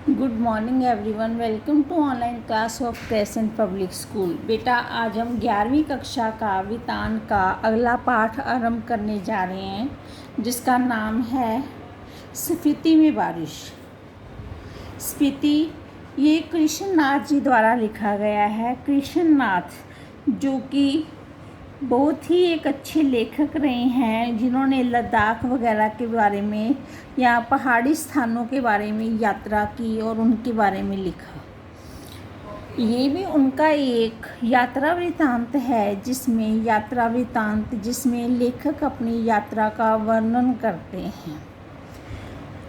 Good morning everyone. Welcome to online class of Crescent Public School. बेटा, आज हम 11वीं कक्षा का वितान का अगला पाठ आरंभ करने जा रहे हैं, जिसका नाम है स्पीति में बारिश। स्पीति ये कृष्णनाथ जी द्वारा लिखा गया है। कृष्णनाथ जो कि बहुत ही एक अच्छे लेखक रहे हैं, जिन्होंने लद्दाख वगैरह के बारे में या पहाड़ी स्थानों के बारे में यात्रा की और उनके बारे में लिखा। ये भी उनका एक यात्रा वृत्तांत है, जिसमें लेखक अपनी यात्रा का वर्णन करते हैं।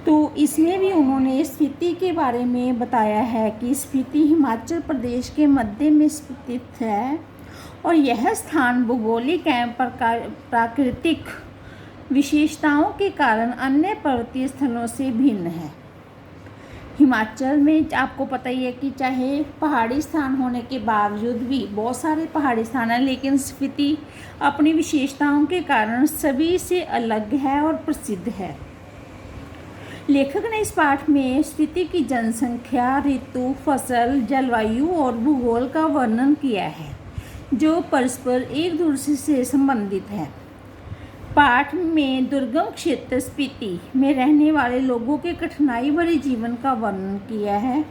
तो इसमें भी उन्होंने स्पीति के बारे में बताया है कि स्पीति हिमाचल प्रदेश के मध्य में स्थित है और यह स्थान भौगोलिक एवं प्राकृतिक विशेषताओं के कारण अन्य पर्वतीय स्थलों से भिन्न है। हिमाचल में आपको पता ही है कि चाहे पहाड़ी स्थान होने के बावजूद भी बहुत सारे पहाड़ी स्थान हैं, लेकिन स्पीति अपनी विशेषताओं के कारण सभी से अलग है और प्रसिद्ध है। लेखक ने इस पाठ में स्पीति की जनसंख्या, ऋतु, फसल, जलवायु और भूगोल का वर्णन किया है, जो परस्पर एक दूसरे से संबंधित है। पाठ में दुर्गम क्षेत्र स्पीति में रहने वाले लोगों के कठिनाई भरे जीवन का वर्णन किया है।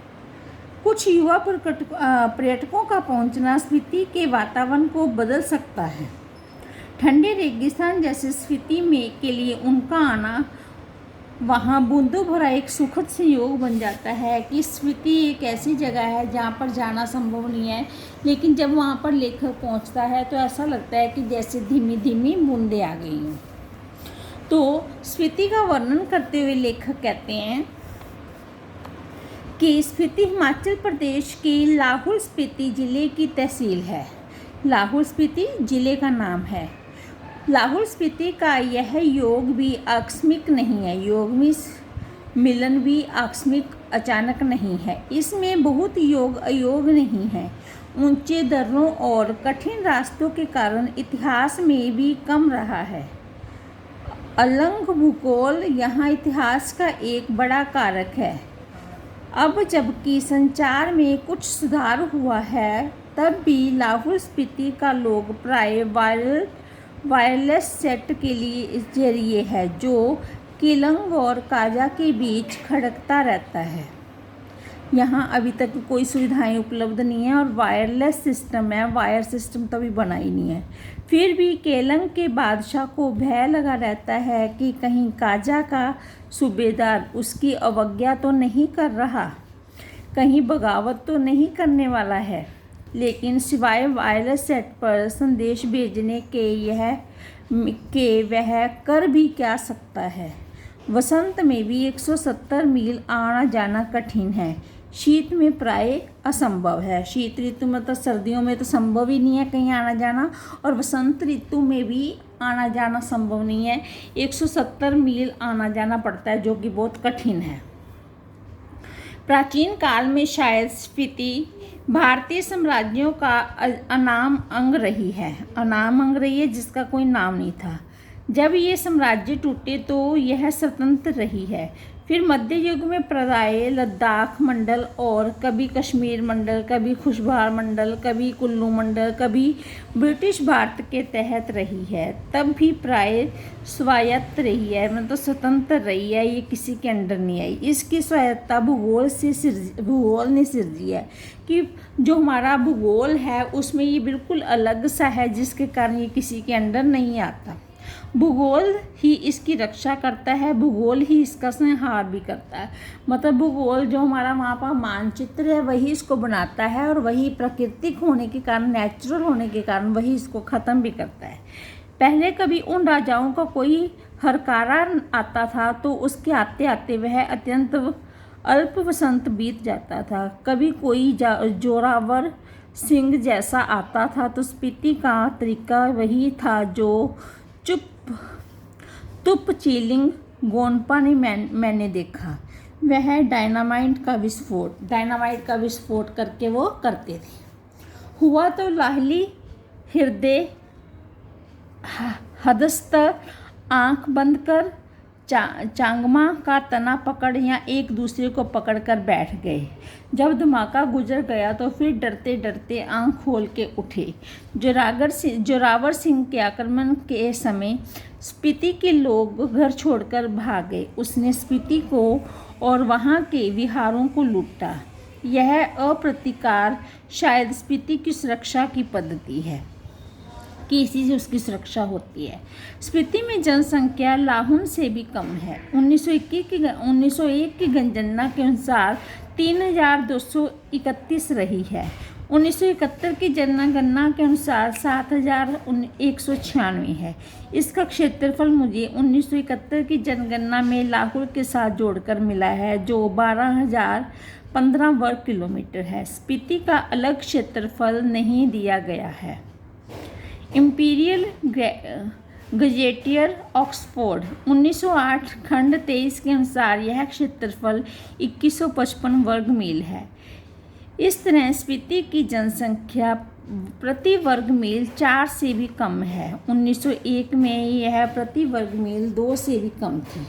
कुछ युवा पर्यटकों का पहुंचना स्पीति के वातावरण को बदल सकता है। ठंडे रेगिस्तान जैसे स्पीति में के लिए उनका आना वहाँ बूंदों भरा एक सुखद संयोग बन जाता है कि स्पीति एक ऐसी जगह है जहाँ पर जाना संभव नहीं है, लेकिन जब वहाँ पर लेखक पहुँचता है तो ऐसा लगता है कि जैसे धीमी धीमी बूंदें आ गई हों। तो स्पीति का वर्णन करते हुए लेखक कहते हैं कि स्पीति हिमाचल प्रदेश की लाहौल स्पीति जिले की तहसील है। लाहौल स्पीति जिले का नाम है। लाहौल स्पीति का यह योग भी आकस्मिक नहीं है। योग में मिलन भी आकस्मिक अचानक नहीं है। इसमें बहुत योग अयोग नहीं है। ऊंचे दर्रों और कठिन रास्तों के कारण इतिहास में भी कम रहा है। अलंग भूगोल यहाँ इतिहास का एक बड़ा कारक है। अब जबकि संचार में कुछ सुधार हुआ है, तब भी लाहौल स्पीति का लोग प्राय वायरलेस सेट के लिए जरिए है, जो केलंग और काजा के बीच खड़कता रहता है। यहाँ अभी तक कोई सुविधाएं उपलब्ध नहीं है और वायरलेस सिस्टम है, वायर सिस्टम तो अभी बना ही नहीं है। फिर भी केलंग के बादशाह को भय लगा रहता है कि कहीं काजा का सूबेदार उसकी अवज्ञा तो नहीं कर रहा, कहीं बगावत तो नहीं करने वाला है। लेकिन सिवाय वायरलेस सेट पर संदेश भेजने के वह कर भी क्या सकता है। वसंत में भी 170 मील आना जाना कठिन है। शीत में प्राय असंभव है। शीत ऋतु में तो सर्दियों में तो संभव ही नहीं है कहीं आना जाना, और वसंत ऋतु में भी आना जाना संभव नहीं है। 170 मील आना जाना पड़ता है, जो कि बहुत कठिन है। प्राचीन काल में शायद स्पीति भारतीय साम्राज्यों का अनाम अंग रही है, जिसका कोई नाम नहीं था। जब ये साम्राज्य टूटे तो यह स्वतंत्र रही है। फिर मध्य युग में प्राय लद्दाख मंडल और कभी कश्मीर मंडल, कभी खुशबहार मंडल, कभी कुल्लू मंडल, कभी ब्रिटिश भारत के तहत रही है। तब भी प्राय स्वायत्त रही है, मतलब स्वतंत्र रही है, ये किसी के अंडर नहीं आई। इसकी स्वायत्तता भूगोल ने सिरजी है कि जो हमारा भूगोल है उसमें ये बिल्कुल अलग सा है, जिसके कारण ये किसी के अंडर नहीं आता। भूगोल ही इसकी रक्षा करता है, भूगोल ही इसका संहार भी करता है। मतलब भूगोल जो हमारा वहाँ पर मानचित्र है वही इसको बनाता है, और वही प्राकृतिक होने के कारण, नेचुरल होने के कारण वही इसको ख़त्म भी करता है। पहले कभी उन राजाओं का कोई हरकारा आता था तो उसके आते आते वह अत्यंत अल्प वसंत बीत जाता था। कभी कोई जोरावर सिंह जैसा आता था तो स्पीति का तरीका वही था जो तुप चीलिंग गोनपा ने मैंने देखा। वह डायनामाइट का विस्फोट करके वो करते थे। हुआ तो लाहली हृदय हदस्त आंख बंद कर चांगमा का तना पकड़ या एक दूसरे को पकड़कर बैठ गए। जब धमाका गुजर गया तो फिर डरते डरते आंख खोल के उठे। जोरावर सिंह के आक्रमण के समय स्पीति के लोग घर छोड़कर भाग गए। उसने स्पीति को और वहाँ के विहारों को लूटा। यह अप्रतिकार शायद स्पीति की सुरक्षा की पद्धति है कि इसी से उसकी सुरक्षा होती है। स्पीति में जनसंख्या लाहुल से भी कम है। 1901 की जनगणना के अनुसार 3231 रही है। 1971 की जनगणना के अनुसार 7196 है। इसका क्षेत्रफल मुझे 1971 की जनगणना में लाहुल के साथ जोड़कर मिला है, जो 12,015 वर्ग किलोमीटर है। स्पीति का अलग क्षेत्रफल नहीं दिया गया है। इंपीरियल गजेटियर ऑक्सफोर्ड 1908 खंड 23 के अनुसार यह क्षेत्रफल 2155 वर्ग मील है। इस तरह स्पीति की जनसंख्या प्रति वर्ग मील 4 से भी कम है। 1901 में यह प्रति वर्ग मील 2 से भी कम थी।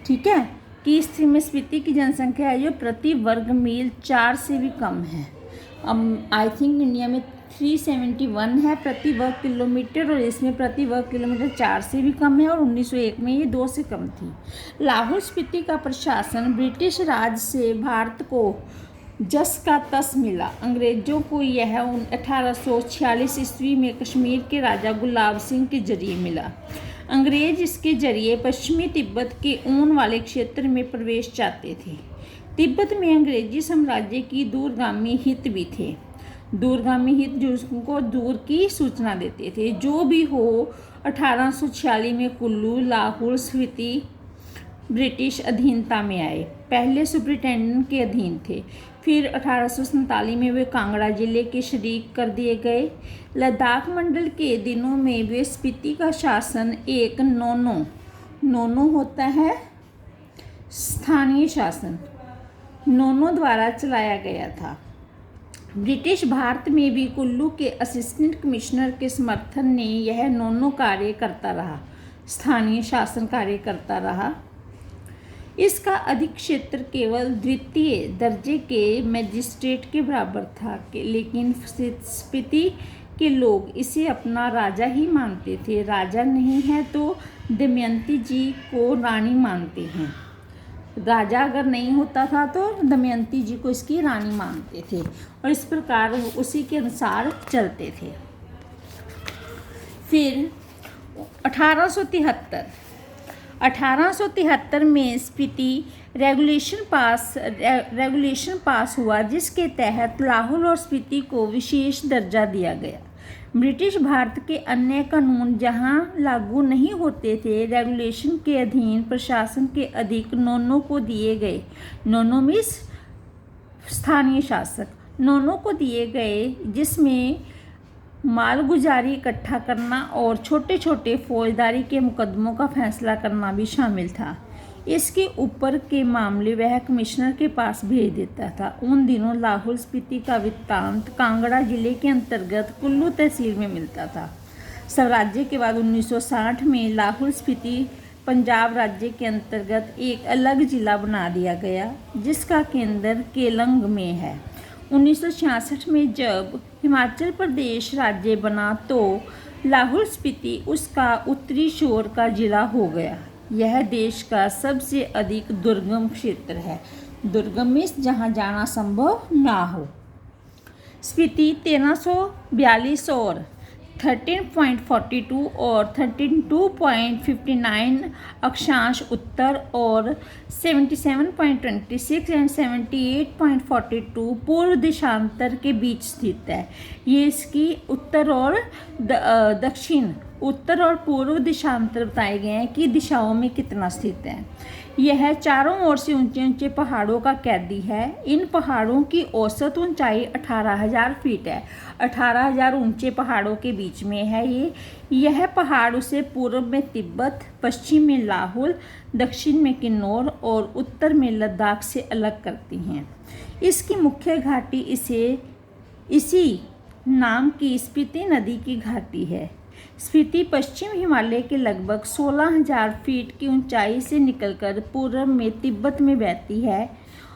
ठीक है, कि इस में स्पीति की जनसंख्या है जो प्रति वर्ग मील 4 से भी कम है। आई थिंक इंडिया में 371 है प्रति वर्ग किलोमीटर, और इसमें प्रति वर्ग किलोमीटर 4 से भी कम है, और 1901 में ये 2 से कम थी। लाहौल स्पीति का प्रशासन ब्रिटिश राज से भारत को जस का तस मिला। अंग्रेजों को यह 1846 ईस्वी में कश्मीर के राजा गुलाब सिंह के जरिए मिला। अंग्रेज इसके जरिए पश्चिमी तिब्बत के ऊन वाले क्षेत्र में प्रवेश चाहते थे। तिब्बत में अंग्रेजी साम्राज्य की दूरगामी हित भी थे। दूरगामी हित जो उसको दूर की सूचना देते थे। जो भी हो, 1846 में कुल्लू, लाहौल, स्पीति ब्रिटिश अधीनता में आए। पहले सुपरिटेंडेंट के अधीन थे, फिर 1847 में वे कांगड़ा जिले के शरीक कर दिए गए। लद्दाख मंडल के दिनों में वे स्पीति का शासन एक नोनो होता है स्थानीय शासन, नोनो द्वारा चलाया गया था। ब्रिटिश भारत में भी कुल्लू के असिस्टेंट कमिश्नर के समर्थन ने यह नोनो कार्य करता रहा, स्थानीय शासन कार्य करता रहा। इसका अधिक क्षेत्र केवल द्वितीय दर्जे के मजिस्ट्रेट के बराबर था, लेकिन स्पीति के लोग इसे अपना राजा ही मानते थे। राजा नहीं है तो दमयंती जी को रानी मानते हैं। राजा अगर नहीं होता था तो दमयंती जी को इसकी रानी मानते थे, और इस प्रकार उसी के अनुसार चलते थे। फिर 1873 में स्पीति रेगुलेशन पास हुआ, जिसके तहत लाहौल और स्पीति को विशेष दर्जा दिया गया। ब्रिटिश भारत के अन्य कानून जहां लागू नहीं होते थे, रेगुलेशन के अधीन प्रशासन के अधिक नोनो को दिए गए। नोनो मीन्स स्थानीय शासक, नोनो को दिए गए, जिसमें मालगुजारी इकट्ठा करना और छोटे छोटे फौजदारी के मुकदमों का फैसला करना भी शामिल था। इसके ऊपर के मामले वह कमिश्नर के पास भेज देता था। उन दिनों लाहौल स्पीति का वृत्तांत कांगड़ा जिले के अंतर्गत कुल्लू तहसील में मिलता था। स्वराज्य के बाद 1960 में लाहौल स्पीति पंजाब राज्य के अंतर्गत एक अलग जिला बना दिया गया, जिसका केंद्र केलंग में है। 1966 में जब हिमाचल प्रदेश राज्य बना तो लाहौल स्पीति उसका उत्तरी शोर का जिला हो गया। यह देश का सबसे अधिक दुर्गम क्षेत्र है। दुर्गम मीन्स जहाँ जाना संभव ना हो। स्पीति 1342 और 13.42 और 32.59 अक्षांश उत्तर और 77.26 एंड 78.42 पूर्व देशांतर के बीच स्थित है। ये इसकी उत्तर और दक्षिण, उत्तर और पूर्व देशांतर बताए गए हैं कि दिशाओं में कितना स्थित है। यह चारों ओर से ऊंचे ऊंचे पहाड़ों का कैदी है। इन पहाड़ों की औसत ऊंचाई 18,000 फीट है। 18,000 ऊंचे पहाड़ों के बीच में है यह पहाड़ उसे पूर्व में तिब्बत, पश्चिम में लाहौल, दक्षिण में किन्नौर और उत्तर में लद्दाख से अलग करती हैं। इसकी मुख्य घाटी इसी नाम की स्पीति नदी की घाटी है। स्पीति पश्चिम हिमालय के लगभग 16,000 फीट की ऊंचाई से निकलकर पूर्व में तिब्बत में बहती है,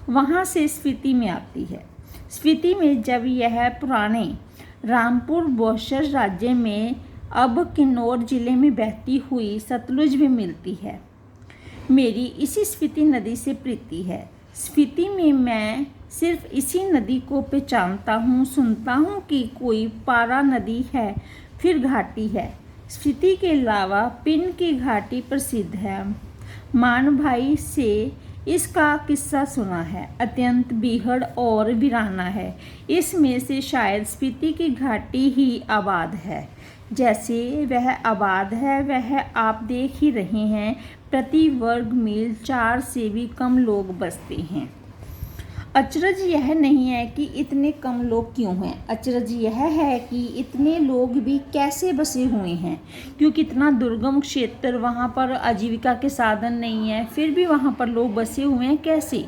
वहां से स्पीति में आती है। स्पीति में जब यह पुराने रामपुर बोईसर राज्य में अब किन्नौर जिले में बहती हुई सतलुज में मिलती है। मेरी इसी स्पीति नदी से प्रीति है। स्पीति में मैं सिर्फ इसी नदी को पहचानता हूँ, सुनता हूँ कि कोई पारा नदी है, फिर घाटी है। स्पीति के अलावा पिन की घाटी प्रसिद्ध है। मान भाई से इसका किस्सा सुना है, अत्यंत बीहड़ और वीराना है। इसमें से शायद स्पीति की घाटी ही आबाद है। जैसे वह आबाद है वह आप देख ही रहे हैं, प्रति वर्ग मील 4 से भी कम लोग बसते हैं। अचरज यह नहीं है कि इतने कम लोग क्यों हैं, अचरज यह है कि इतने लोग भी कैसे बसे हुए हैं, क्योंकि इतना दुर्गम क्षेत्र, वहाँ पर आजीविका के साधन नहीं है, फिर भी वहाँ पर लोग बसे हुए हैं कैसे।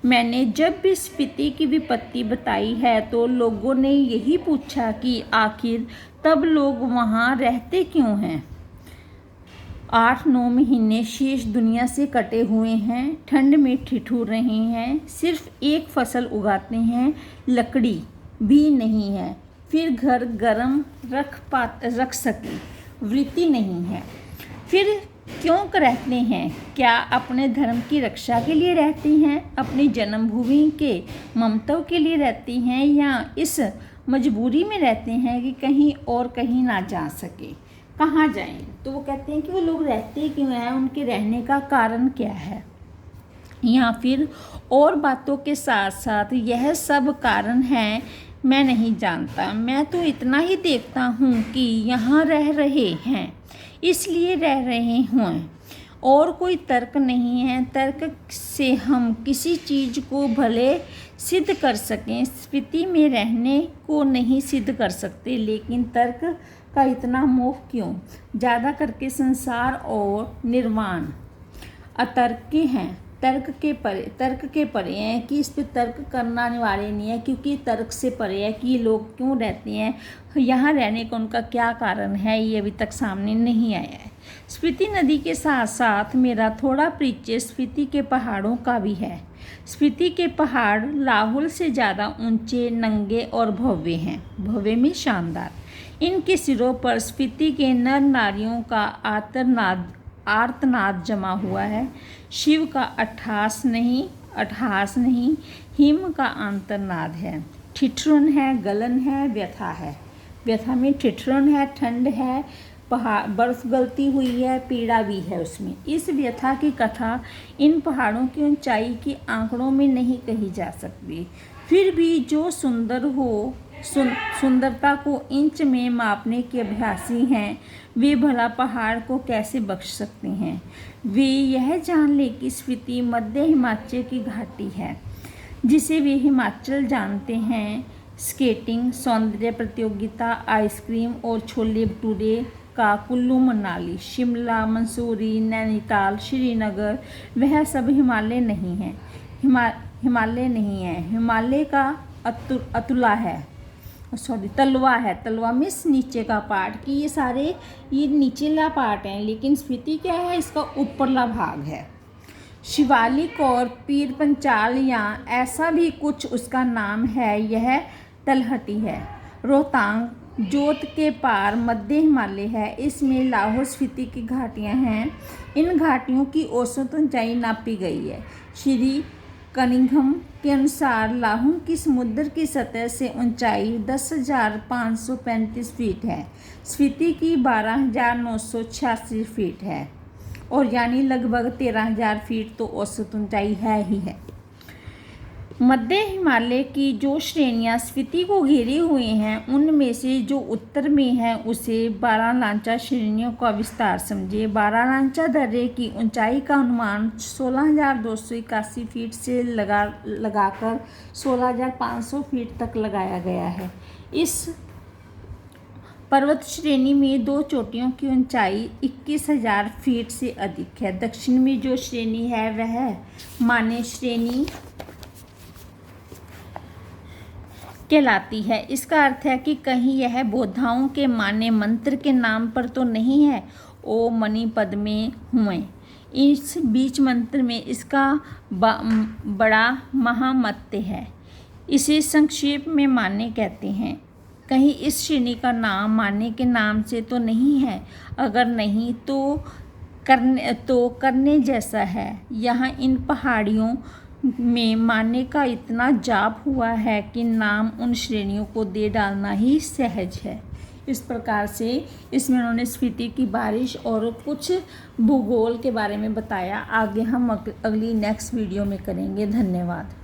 मैंने जब भी स्पीति की विपत्ति बताई है तो लोगों ने यही पूछा कि आखिर तब लोग वहाँ रहते क्यों हैं। 8-9 महीने शेष दुनिया से कटे हुए हैं, ठंड में ठिठुर रहे हैं, सिर्फ एक फसल उगाते हैं, लकड़ी भी नहीं है, फिर घर गर्म रख सके, वृत्ति नहीं है, फिर क्यों रहते हैं। क्या अपने धर्म की रक्षा के लिए रहते हैं, अपनी जन्मभूमि के ममत्व के लिए रहते हैं, या इस मजबूरी में रहते हैं कि कहीं और कहीं ना जा सके, कहाँ जाएं। तो वो कहते हैं कि वो लोग रहते क्यों हैं, उनके रहने का कारण क्या है, या फिर और बातों के साथ साथ यह सब कारण है मैं नहीं जानता। मैं तो इतना ही देखता हूँ कि यहाँ रह रहे हैं इसलिए रह रहे हों, और कोई तर्क नहीं है। तर्क से हम किसी चीज़ को भले सिद्ध कर सकें, स्पीति में रहने को नहीं सिद्ध कर सकते, लेकिन तर्क का इतना मोह क्यों। ज़्यादा करके संसार और निर्वाण अतर्क हैं, तर्क के परे हैं कि इस पे तर्क करना अनिवार्य नहीं है, क्योंकि तर्क से परे है कि ये लोग क्यों रहते हैं, यहाँ रहने का उनका क्या कारण है, ये अभी तक सामने नहीं आया है। स्पीति नदी के साथ साथ मेरा थोड़ा परिचय स्पीति के पहाड़ों का भी है। स्पीति के पहाड़ लाहौल से ज़्यादा ऊंचे, नंगे और भव्य हैं, भव्य में शानदार। इनके सिरों पर स्पीति के नर नारियों का आर्तनाद जमा हुआ है। शिव का अट्ठास नहीं, हिम का आंतरनाद है। ठिठुरन है, गलन है, व्यथा है। व्यथा में ठिठुरन है, ठंड है, पहाड़ बर्फ गलती हुई है, पीड़ा भी है उसमें। इस व्यथा की कथा इन पहाड़ों की ऊंचाई के आंकड़ों में नहीं कही जा सकती। फिर भी जो सुंदर हो, सुंदरता को इंच में मापने के अभ्यासी हैं, वे भला पहाड़ को कैसे बख्श सकते हैं। वे यह जान ले कि स्पीति मध्य हिमाचल की घाटी है, जिसे वे हिमाचल जानते हैं। स्केटिंग, सौंदर्य प्रतियोगिता, आइसक्रीम और छोले भटूरे का कुल्लू मनाली, शिमला, मंसूरी, नैनीताल, श्रीनगर, वह सब हिमालय नहीं है। हिमालय का अतुला है, तलवा है। तलवा में नीचे का पार्ट, कि ये सारे ये नीचेला पार्ट हैं, लेकिन स्पीति क्या है, इसका ऊपरला भाग है। शिवालिक और पीर पंचाल या ऐसा भी कुछ उसका नाम है, यह तलहटी है। रोहतांग जोत के पार मध्य हिमालय है, इसमें लाहौल स्पीति की घाटियाँ हैं। इन घाटियों की औसत ऊंचाई नापी गई है। श्री कनिंघम के अनुसार लाहौल की समुद्र की सतह से ऊंचाई 10,535 फीट है। स्पीति की 12,986 फीट है, और यानी लगभग 13,000 फीट तो औसत ऊंचाई है ही है। मध्य हिमालय की जो श्रेणियां स्पीति को घेरे हुए हैं, उनमें से जो उत्तर में है उसे बारालांचा श्रेणियों का विस्तार समझिए। बारालांचा दर्रे की ऊंचाई का अनुमान 16,281 फीट से लगाकर 16,500 फीट तक लगाया गया है। इस पर्वत श्रेणी में 2 चोटियों की ऊंचाई 21,000 फीट से अधिक है। दक्षिण में जो श्रेणी है वह माने श्रेणी कहलाती है। इसका अर्थ है कि कहीं यह बोधाओं के माने मंत्र के नाम पर तो नहीं है। ओ मणि पद में हुए। इस बीच मंत्र में इसका बड़ा महामत्य है। इसे संक्षेप में माने कहते हैं। कहीं इस श्रेणी का नाम माने के नाम से तो नहीं है। अगर नहीं तो करने जैसा है। यहाँ इन पहाड़ियों में माने का इतना जाप हुआ है कि नाम उन श्रेणियों को दे डालना ही सहज है। इस प्रकार से इसमें उन्होंने स्फीति की बारिश और कुछ भूगोल के बारे में बताया। आगे हम अगली नेक्स्ट वीडियो में करेंगे। धन्यवाद।